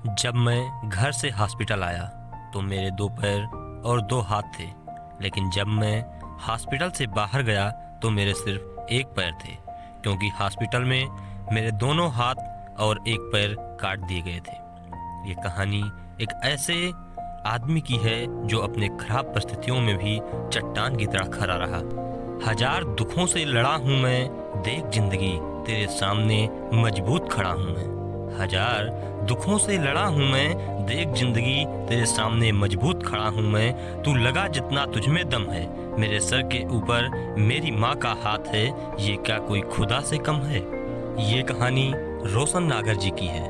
जब मैं घर से हॉस्पिटल आया तो मेरे 2 पैर और 2 हाथ थे, लेकिन जब मैं हॉस्पिटल से बाहर गया तो मेरे सिर्फ 1 पैर थे, क्योंकि हॉस्पिटल में मेरे दोनों हाथ और 1 पैर काट दिए गए थे। ये कहानी एक ऐसे आदमी की है जो अपने खराब परिस्थितियों में भी चट्टान की तरह खड़ा रहा। हजार दुखों से लड़ा हूँ मैं, देख जिंदगी तेरे सामने मजबूत खड़ा हूँ मैं। हजार दुखों से लड़ा हूँ मैं, देख जिंदगी तेरे सामने मजबूत खड़ा हूँ मैं। तू लगा जितना तुझ में दम है, मेरे सर के ऊपर मेरी माँ का हाथ है, ये क्या कोई खुदा से कम है। ये कहानी रोशन नागर जी की है।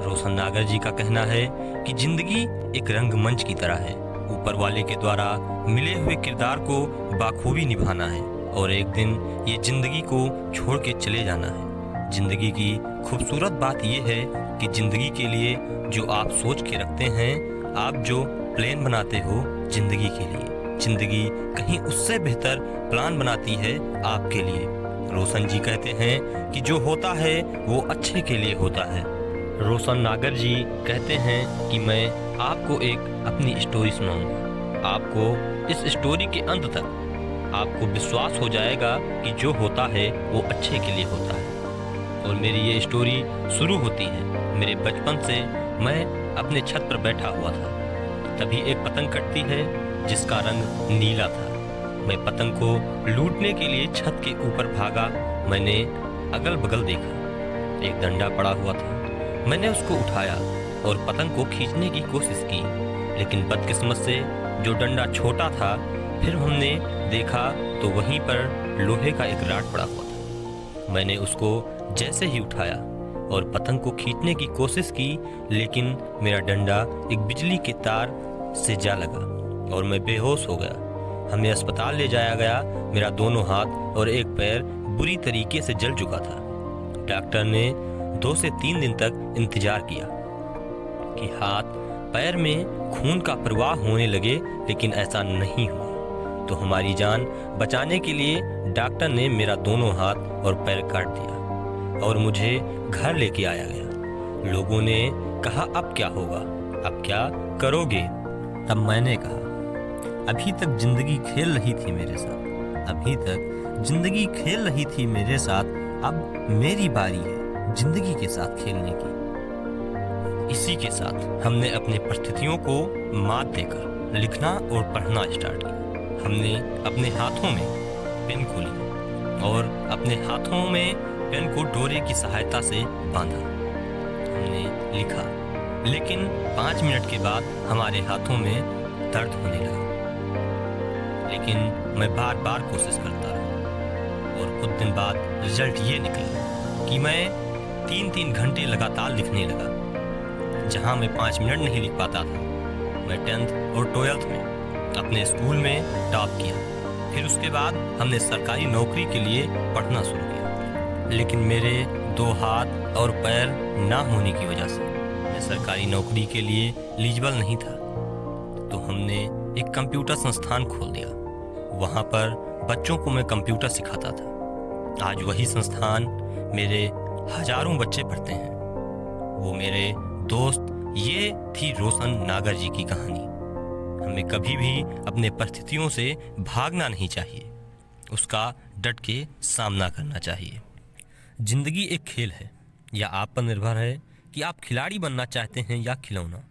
रोशन नागर जी का कहना है कि जिंदगी एक रंगमंच की तरह है, ऊपर वाले के द्वारा मिले हुए किरदार को बाखूबी निभाना है और एक दिन ये जिंदगी को छोड़ के चले जाना है। जिंदगी की खूबसूरत बात यह है कि जिंदगी के लिए जो आप सोच के रखते हैं, आप जो प्लान बनाते हो जिंदगी के लिए, जिंदगी कहीं उससे बेहतर प्लान बनाती है आपके लिए। रोशन जी कहते हैं कि जो होता है वो अच्छे के लिए होता है। रोशन नागर जी कहते हैं कि मैं आपको एक अपनी स्टोरी सुनाऊंगा। आपको इस स्टोरी के अंत तक आपको विश्वास हो जाएगा कि जो होता है वो अच्छे के लिए होता है। और मेरी ये स्टोरी शुरू होती है मेरे बचपन से। मैं अपने छत पर बैठा हुआ था, तभी एक पतंग कटती है जिसका रंग नीला था। मैं पतंग को लूटने के लिए छत के ऊपर भागा। मैंने अगल बगल देखा, एक डंडा पड़ा हुआ था। मैंने उसको उठाया और पतंग को खींचने की कोशिश की, लेकिन बदकिस्मत से जो डंडा छोटा था, फिर हमने देखा तो वहीं पर लोहे का एक राड पड़ा हुआ था। मैंने उसको जैसे ही उठाया और पतंग को खींचने की कोशिश की, लेकिन मेरा डंडा एक बिजली के तार से जा लगा और मैं बेहोश हो गया। हमें अस्पताल ले जाया गया। मेरा दोनों हाथ और 1 पैर बुरी तरीके से जल चुका था। डॉक्टर ने 2 से 3 दिन तक इंतजार किया कि हाथ पैर में खून का प्रवाह होने लगे, लेकिन ऐसा नहीं हुआ। तो हमारी जान बचाने के लिए डॉक्टर ने मेरा दोनों हाथ और पैर काट दिया और मुझे घर लेके आया गया। लोगों ने कहा अब क्या होगा, अब क्या करोगे। तब मैंने कहा अभी तक जिंदगी खेल रही थी मेरे साथ, अभी तक जिंदगी खेल रही थी मेरे साथ, अब मेरी बारी है जिंदगी के साथ खेलने की। इसी के साथ हमने अपनी परिस्थितियों को मात देकर लिखना और पढ़ना स्टार्ट किया। हमने अपने हाथों में पेन को लिया और अपने हाथों में पेन को डोरे की सहायता से बांधा। हमने लिखा, लेकिन 5 मिनट के बाद हमारे हाथों में दर्द होने लगा। लेकिन मैं बार बार कोशिश करता रहा और कुछ दिन बाद रिजल्ट ये निकला कि मैं 3-3 घंटे लगातार लिखने लगा। जहां मैं 5 मिनट नहीं लिख पाता था, मैं 10th और 12th में अपने स्कूल में टॉप किया। फिर उसके बाद हमने सरकारी नौकरी के लिए पढ़ना शुरू किया, लेकिन मेरे 2 हाथ और पैर ना होने की वजह से मैं सरकारी नौकरी के लिए एलिजिबल नहीं था। तो हमने एक कंप्यूटर संस्थान खोल दिया। वहाँ पर बच्चों को मैं कंप्यूटर सिखाता था। आज वही संस्थान मेरे हजारों बच्चे पढ़ते हैं। वो मेरे दोस्त, ये थी रोशन नागर जी की कहानी। हमें कभी भी अपने परिस्थितियों से भागना नहीं चाहिए, उसका डट के सामना करना चाहिए। जिंदगी एक खेल है, या आप पर निर्भर है कि आप खिलाड़ी बनना चाहते हैं या खिलौना।